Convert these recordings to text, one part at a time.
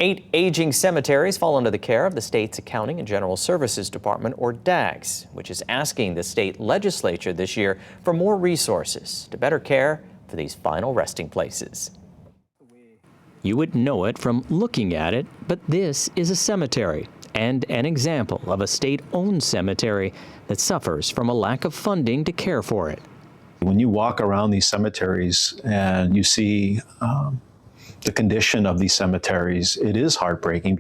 8 aging cemeteries fall under the care of the state's Accounting and General Services Department, or DAGS, which is asking the state legislature this year for more resources to better care for these final resting places. You would know it from looking at it, but this is a cemetery and an example of a state-owned cemetery that suffers from a lack of funding to care for it. When you walk around these cemeteries and you see the condition of these cemeteries, it is heartbreaking.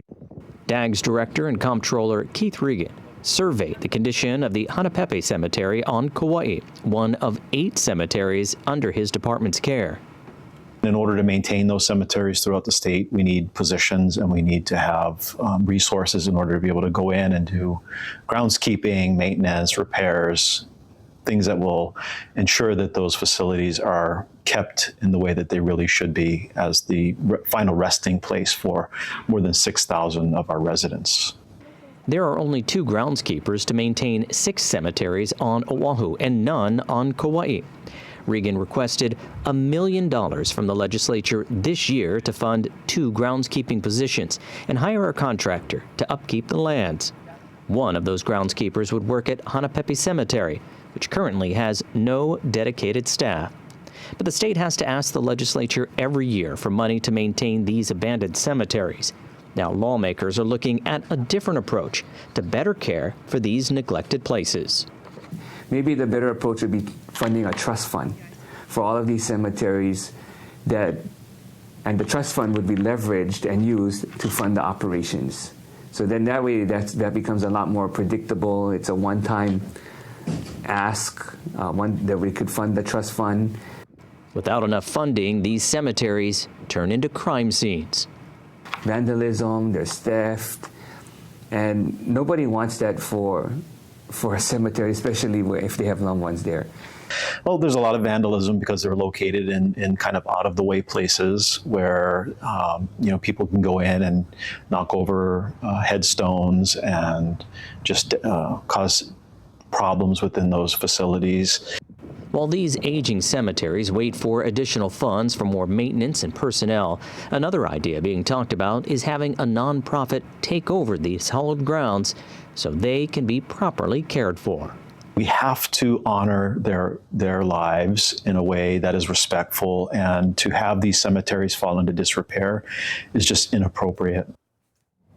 DAGS Director and Comptroller Keith Regan surveyed the condition of the Hanapepe Cemetery on Kauai, one of 8 cemeteries under his department's care. In order to maintain those cemeteries throughout the state, we need positions and we need to have resources in order to be able to go in and do groundskeeping, maintenance, repairs, things that will ensure that those facilities are kept in the way that they really should be as the final resting place for more than 6,000 of our residents. There are only 2 groundskeepers to maintain 6 cemeteries on Oahu and none on Kauai. Regan requested $1 million from the legislature this year to fund 2 groundskeeping positions and hire a contractor to upkeep the lands. One of those groundskeepers would work at Hanapepe Cemetery, which currently has no dedicated staff. But the state has to ask the legislature every year for money to maintain these abandoned cemeteries. Now lawmakers are looking at a different approach to better care for these neglected places. Maybe the better approach would be funding a trust fund for all of these cemeteries, and the trust fund would be leveraged and used to fund the operations. So then that way that becomes a lot more predictable. It's a one-time ask that we could fund the trust fund. Without enough funding, these cemeteries turn into crime scenes. Vandalism, there's theft, and nobody wants that for a cemetery, especially if they have loved ones there. Well, there's a lot of vandalism because they're located in kind of out-of-the-way places where people can go in and knock over headstones and just cause problems within those facilities. While these aging cemeteries wait for additional funds for more maintenance and personnel, another idea being talked about is having a nonprofit take over these hallowed grounds so they can be properly cared for. We have to honor their lives in a way that is respectful, and to have these cemeteries fall into disrepair is just inappropriate.